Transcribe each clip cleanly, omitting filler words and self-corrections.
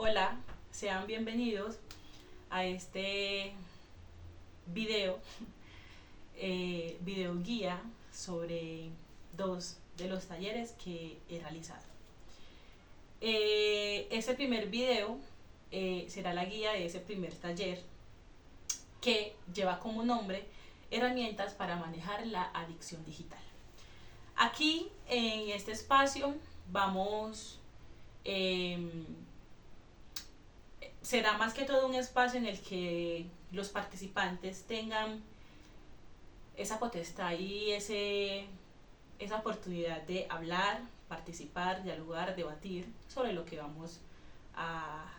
Hola, sean bienvenidos a este video, video guía sobre dos de los talleres que he realizado. Este primer video será la guía de ese primer taller que lleva como nombre herramientas para manejar la adicción digital. Aquí en este espacio vamos será más que todo un espacio en el que los participantes tengan esa potestad y esa oportunidad de hablar, participar, dialogar, debatir sobre lo que vamos a,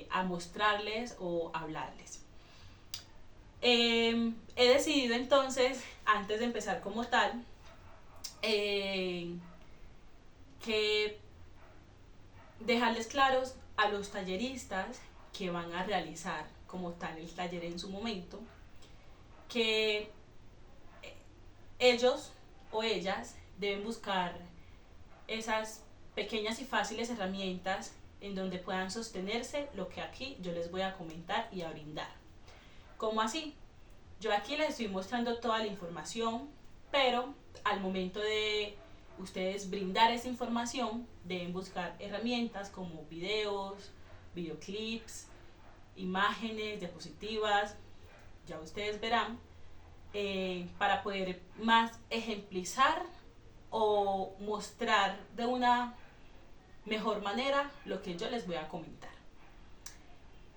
a mostrarles o hablarles. He decidido entonces, antes de empezar como tal, que dejarles claros a los talleristas que van a realizar como tal el taller en su momento, que ellos o ellas deben buscar esas pequeñas y fáciles herramientas en donde puedan sostenerse lo que aquí yo les voy a comentar y a brindar. ¿Cómo así? Yo aquí les estoy mostrando toda la información, pero al momento de ustedes brindar esa información deben buscar herramientas como videos, videoclips, imágenes, diapositivas, ya ustedes verán, para poder más ejemplizar o mostrar de una mejor manera lo que yo les voy a comentar.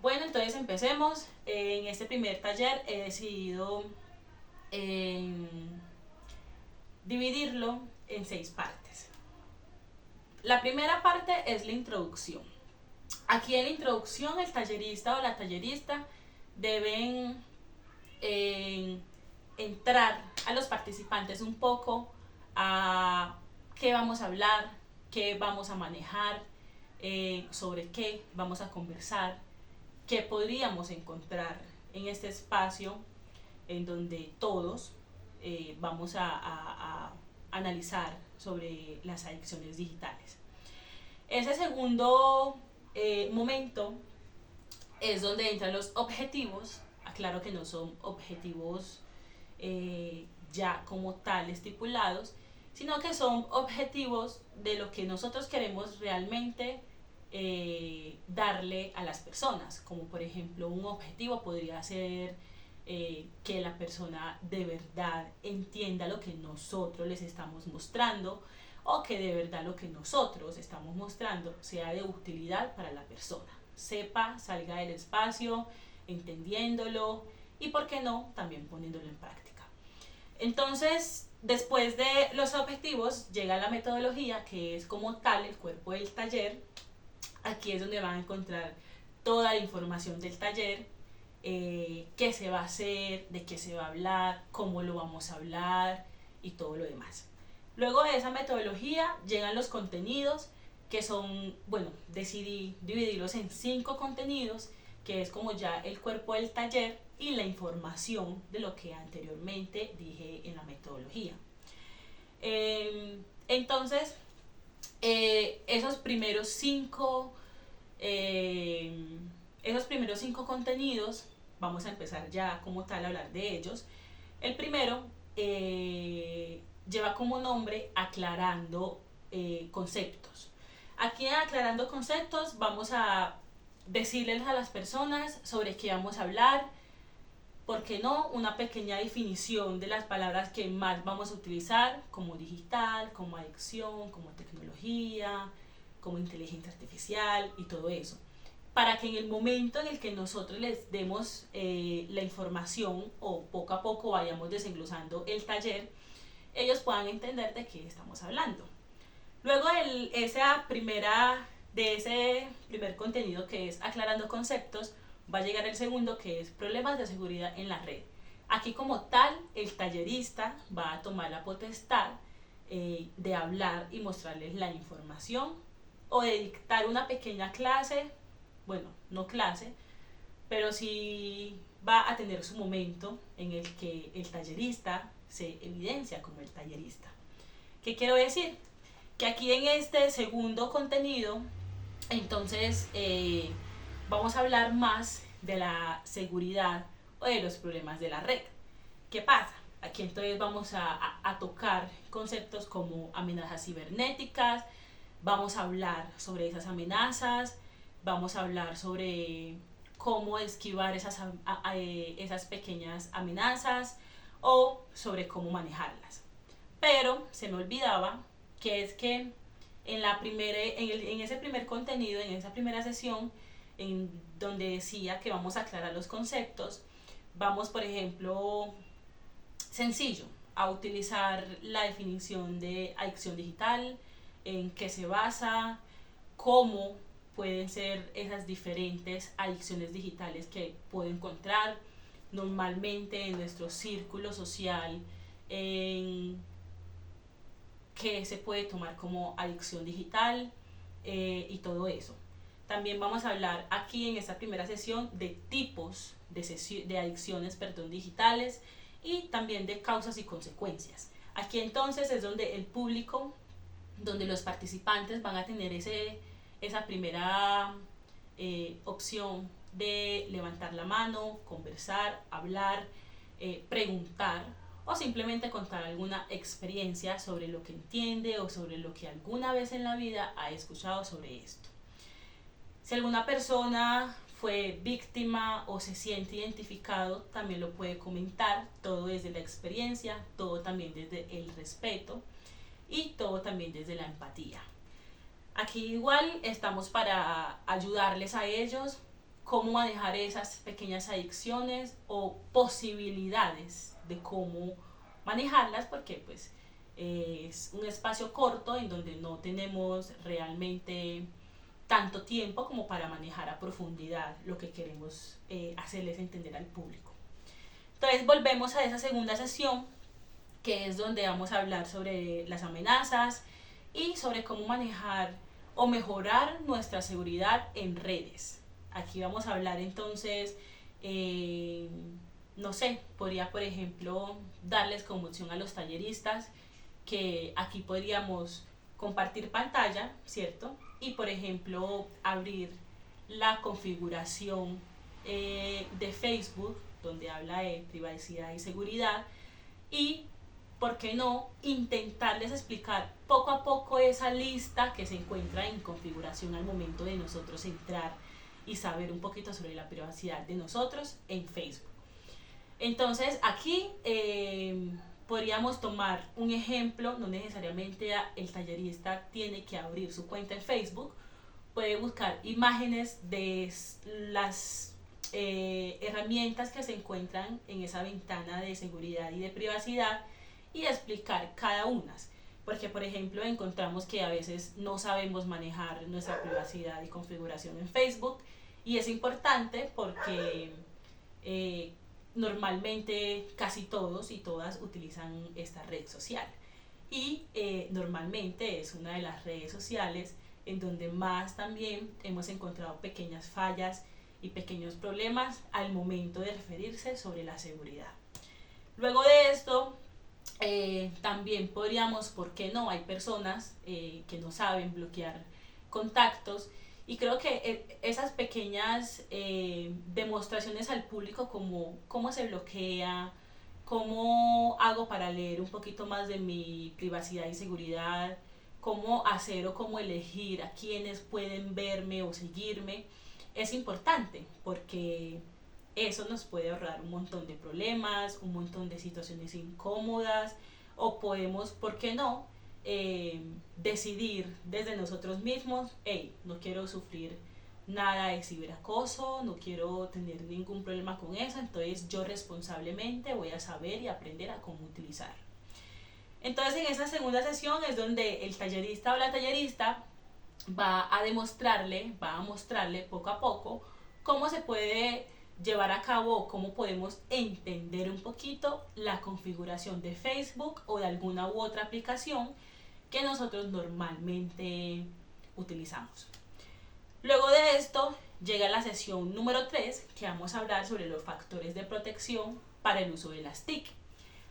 Bueno, entonces empecemos. En este primer taller he decidido dividirlo en 6 partes. La primera parte es la introducción. Aquí en la introducción el tallerista o la tallerista deben entrar a los participantes un poco a qué vamos a hablar, qué vamos a manejar, sobre qué vamos a conversar, qué podríamos encontrar en este espacio en donde todos vamos a analizar sobre las adicciones digitales. Ese segundo momento es donde entran los objetivos. Aclaro que no son objetivos ya como tal estipulados, sino que son objetivos de lo que nosotros queremos realmente darle a las personas, como por ejemplo un objetivo podría ser que la persona de verdad entienda lo que nosotros les estamos mostrando, o que de verdad lo que nosotros estamos mostrando sea de utilidad para la persona, sepa, salga del espacio entendiéndolo y, por qué no, también poniéndolo en práctica. Entonces, después de los objetivos llega la metodología, que es como tal el cuerpo del taller. Aquí es donde van a encontrar toda la información del taller, qué se va a hacer, de qué se va a hablar, cómo lo vamos a hablar y todo lo demás. Luego de esa metodología llegan los contenidos, que son, bueno, decidí dividirlos en 5 contenidos, que es como ya el cuerpo del taller y la información de lo que anteriormente dije en la metodología. Entonces, esos primeros 5 contenidos, vamos a empezar ya como tal a hablar de ellos. El primero lleva como nombre aclarando conceptos. Aquí en aclarando conceptos vamos a decirles a las personas sobre qué vamos a hablar, por qué no, una pequeña definición de las palabras que más vamos a utilizar, como digital, como adicción, como tecnología, como inteligencia artificial y todo eso, para que en el momento en el que nosotros les demos la información o poco a poco vayamos desenglosando el taller, ellos puedan entender de qué estamos hablando. Luego de ese primer contenido, que es aclarando conceptos, va a llegar el segundo, que es problemas de seguridad en la red. Aquí como tal el tallerista va a tomar la potestad de hablar y mostrarles la información, o de dictar una pequeña clase, bueno, no clase, pero sí va a tener su momento en el que el tallerista se evidencia como el tallerista. ¿Qué quiero decir? Que aquí en este segundo contenido Entonces, vamos a hablar más de la seguridad o de los problemas de la red. ¿Qué pasa? Aquí entonces vamos a tocar conceptos como amenazas cibernéticas, vamos a hablar sobre esas amenazas, vamos a hablar sobre cómo esquivar esas pequeñas amenazas o sobre cómo manejarlas. Pero se me olvidaba que es que en ese primer contenido, en esa primera sesión, en donde decía que vamos a aclarar los conceptos, vamos, por ejemplo, sencillo, a utilizar la definición de adicción digital, en qué se basa, cómo pueden ser esas diferentes adicciones digitales que puedo encontrar normalmente en nuestro círculo social, en qué se puede tomar como adicción digital y todo eso. También vamos a hablar aquí en esta primera sesión de tipos de adicciones digitales y también de causas y consecuencias. Aquí entonces es donde el público, donde los participantes van a tener esa primera opción de levantar la mano, conversar, hablar, preguntar o simplemente contar alguna experiencia sobre lo que entiende o sobre lo que alguna vez en la vida ha escuchado sobre esto. Si alguna persona fue víctima o se siente identificado, también lo puede comentar, todo desde la experiencia, todo también desde el respeto y todo también desde la empatía. Aquí igual estamos para ayudarles a ellos cómo manejar esas pequeñas adicciones o posibilidades de cómo manejarlas, porque pues es un espacio corto en donde no tenemos realmente tanto tiempo como para manejar a profundidad lo que queremos hacerles entender al público. Entonces volvemos a esa segunda sesión, que es donde vamos a hablar sobre las amenazas y sobre cómo manejar o mejorar nuestra seguridad en redes. Aquí vamos a hablar entonces, no sé, podría por ejemplo darles como opción a los talleristas que aquí podríamos compartir pantalla, ¿cierto? Y por ejemplo abrir la configuración de Facebook, donde habla de privacidad y seguridad, y ¿por qué no intentarles explicar poco a poco esa lista que se encuentra en configuración al momento de nosotros entrar y saber un poquito sobre la privacidad de nosotros en Facebook? Entonces aquí podríamos tomar un ejemplo, no necesariamente el tallerista tiene que abrir su cuenta en Facebook, puede buscar imágenes de las herramientas que se encuentran en esa ventana de seguridad y de privacidad y explicar cada una. Porque, por ejemplo, encontramos que a veces no sabemos manejar nuestra privacidad y configuración en Facebook y es importante porque normalmente casi todos y todas utilizan esta red social y normalmente es una de las redes sociales en donde más también hemos encontrado pequeñas fallas y pequeños problemas al momento de referirse sobre la seguridad. Luego de esto, también podríamos, ¿por qué no? Hay personas que no saben bloquear contactos y creo que esas pequeñas demostraciones al público como cómo se bloquea, cómo hago para leer un poquito más de mi privacidad y seguridad, cómo hacer o cómo elegir a quienes pueden verme o seguirme, es importante porque eso nos puede ahorrar un montón de problemas, un montón de situaciones incómodas o podemos, ¿por qué no? Decidir desde nosotros mismos, hey, no quiero sufrir nada de ciberacoso, no quiero tener ningún problema con eso, entonces yo responsablemente voy a saber y aprender a cómo utilizar. Entonces en esa segunda sesión es donde el tallerista o la tallerista va a mostrarle poco a poco cómo se puede llevar a cabo, cómo podemos entender un poquito la configuración de Facebook o de alguna u otra aplicación que nosotros normalmente utilizamos. Luego de esto llega la sesión número 3, que vamos a hablar sobre los factores de protección para el uso de las TIC.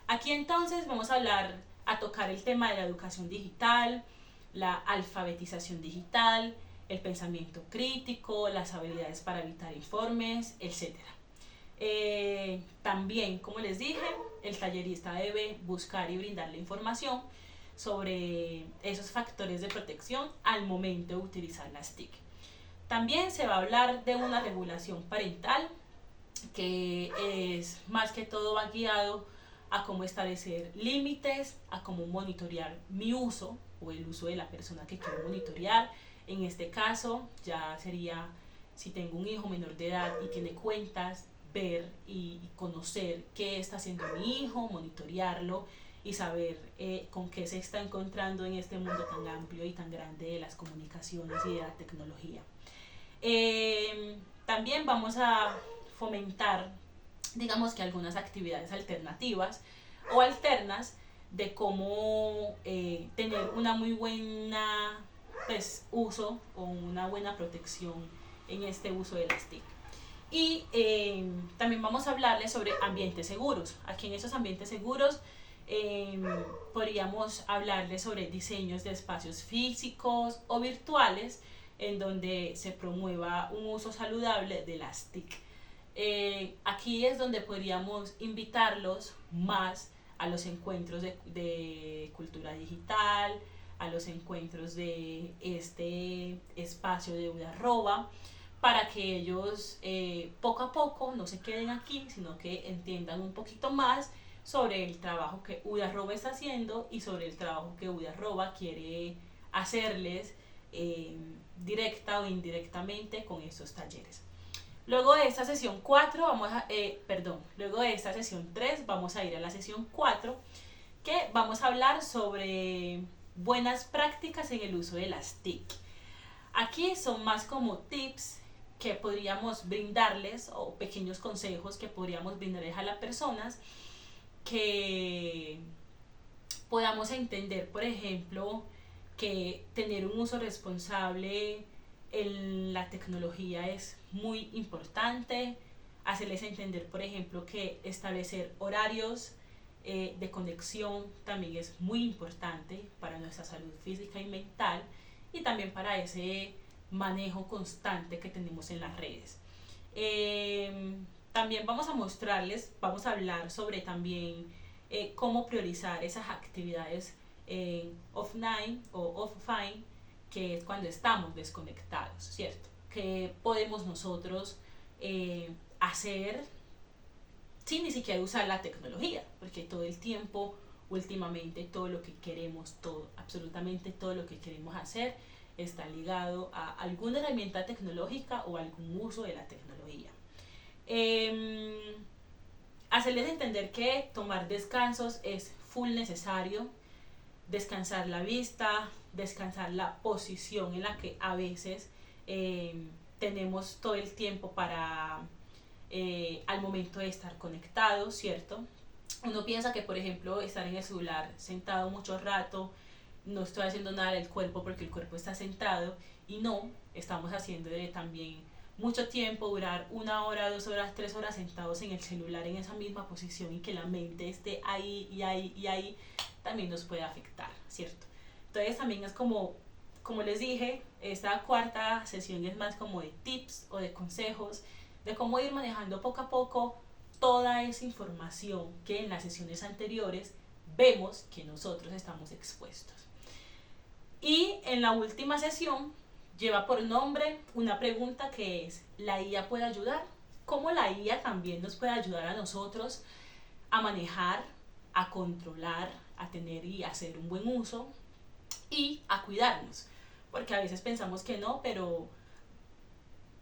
Aquí entonces vamos a tocar el tema de la educación digital, la alfabetización digital, el pensamiento crítico, las habilidades para evitar informes, etc. También, como les dije, el tallerista debe buscar y brindar la información sobre esos factores de protección al momento de utilizar las TIC. También se va a hablar de una regulación parental que es más que todo va guiado a cómo establecer límites, a cómo monitorear mi uso o el uso de la persona que quiero monitorear. En este caso ya sería si tengo un hijo menor de edad y tiene cuentas, ver y conocer qué está haciendo mi hijo, monitorearlo y saber con qué se está encontrando en este mundo tan amplio y tan grande de las comunicaciones y de la tecnología. También vamos a fomentar, digamos que algunas actividades alternativas o alternas de cómo tener una muy buena uso o una buena protección en este uso de las TIC. Y también vamos a hablarles sobre ambientes seguros. Aquí en esos ambientes seguros podríamos hablarles sobre diseños de espacios físicos o virtuales en donde se promueva un uso saludable de las TIC. Aquí es donde podríamos invitarlos más a los encuentros de cultura digital, a los encuentros de este espacio de Udarroba, para que ellos poco a poco no se queden aquí, sino que entiendan un poquito más sobre el trabajo que Udarroba está haciendo y sobre el trabajo que Udarroba quiere hacerles directa o indirectamente con estos talleres. Luego de esta sesión 4, luego de esta sesión 3 vamos a ir a la sesión 4, que vamos a hablar sobre buenas prácticas en el uso de las TIC. Aquí son más como tips que podríamos brindarles o pequeños consejos que podríamos brindarles a las personas que podamos entender, por ejemplo, que tener un uso responsable en la tecnología es muy importante, hacerles entender, por ejemplo, que establecer horarios de conexión también es muy importante para nuestra salud física y mental y también para ese manejo constante que tenemos en las redes. También vamos a hablar sobre también cómo priorizar esas actividades offline o offline, que es cuando estamos desconectados, ¿cierto? ¿Qué podemos nosotros hacer sin ni siquiera usar la tecnología? Porque todo el tiempo, últimamente, todo lo que queremos, absolutamente todo lo que queremos hacer está ligado a alguna herramienta tecnológica o algún uso de la tecnología. Hacerles entender que tomar descansos es full necesario, descansar la vista, descansar la posición en la que a veces tenemos todo el tiempo para al momento de estar conectados, ¿cierto? Uno piensa que, por ejemplo, estar en el celular sentado mucho rato, no estoy haciendo nada del cuerpo porque el cuerpo está sentado, y no, estamos haciendo también mucho tiempo, durar 1 hora, 2 horas, 3 horas sentados en el celular en esa misma posición y que la mente esté ahí y ahí y ahí, también nos puede afectar, ¿cierto? Entonces también es como les dije, esta 4ª sesión es más como de tips o de consejos de cómo ir manejando poco a poco toda esa información que en las sesiones anteriores vemos que nosotros estamos expuestos. Y en la última sesión lleva por nombre una pregunta que es: ¿la IA puede ayudar? ¿Cómo la IA también nos puede ayudar a nosotros a manejar, a controlar, a tener y hacer un buen uso y a cuidarnos? Porque a veces pensamos que no, pero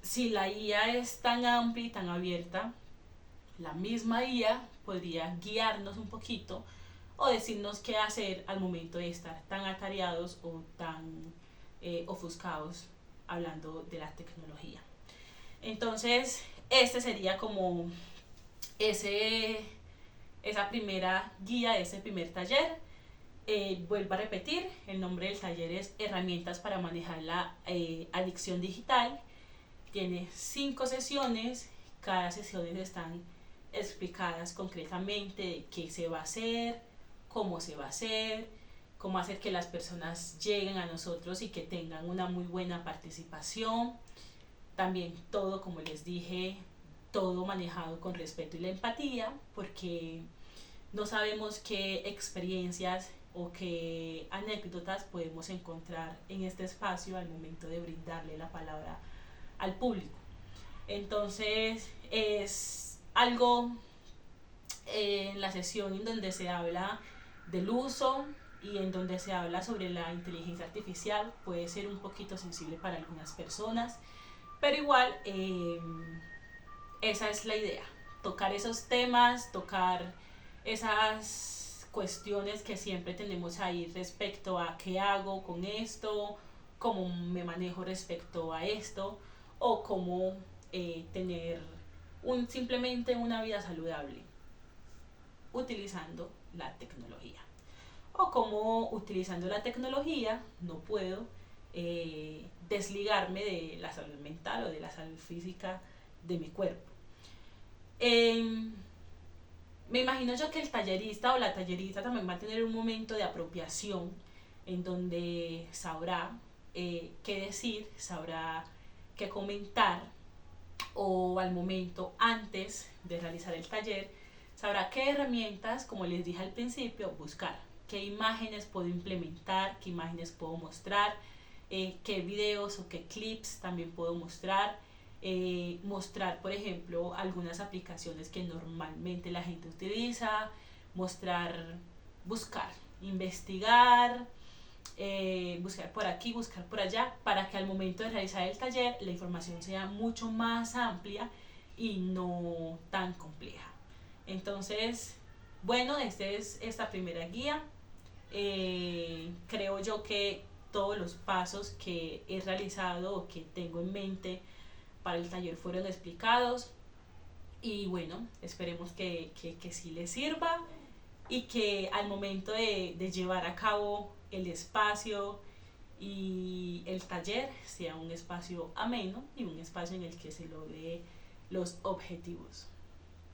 si la IA es tan amplia y tan abierta, la misma IA podría guiarnos un poquito o decirnos qué hacer al momento de estar tan atareados o tan ofuscados hablando de la tecnología. Entonces, este sería como esa primera guía, ese primer taller. Vuelvo a repetir, el nombre del taller es Herramientas para manejar la adicción digital. Tiene 5 sesiones, cada sesión están explicadas concretamente de qué se va a hacer, cómo se va a hacer, cómo hacer que las personas lleguen a nosotros y que tengan una muy buena participación. También todo, como les dije, todo manejado con respeto y la empatía, porque no sabemos qué experiencias o qué anécdotas podemos encontrar en este espacio al momento de brindarle la palabra al público. Entonces es algo en la sesión en donde se habla del uso y en donde se habla sobre la inteligencia artificial. Puede ser un poquito sensible para algunas personas, pero igual esa es la idea, tocar esos temas, tocar esas cuestiones que siempre tenemos ahí respecto a qué hago con esto, cómo me manejo respecto a esto, o cómo tener simplemente una vida saludable utilizando la tecnología. O cómo utilizando la tecnología no puedo desligarme de la salud mental o de la salud física de mi cuerpo. Me imagino yo que el tallerista o la tallerista también va a tener un momento de apropiación en donde sabrá qué decir, sabrá qué comentar, o al momento antes de realizar el taller sabrá qué herramientas, como les dije al principio, buscar, qué imágenes puedo implementar, qué imágenes puedo mostrar, qué videos o qué clips también puedo mostrar. Mostrar, por ejemplo, algunas aplicaciones que normalmente la gente utiliza, mostrar, buscar, investigar, buscar por aquí, buscar por allá, para que al momento de realizar el taller la información sea mucho más amplia y no tan compleja. Entonces, bueno, esta primera guía. Creo yo que todos los pasos que he realizado o que tengo en mente para el taller fueron explicados, y bueno, esperemos que sí les sirva y que al momento de llevar a cabo el espacio y el taller sea un espacio ameno y un espacio en el que se logre los objetivos.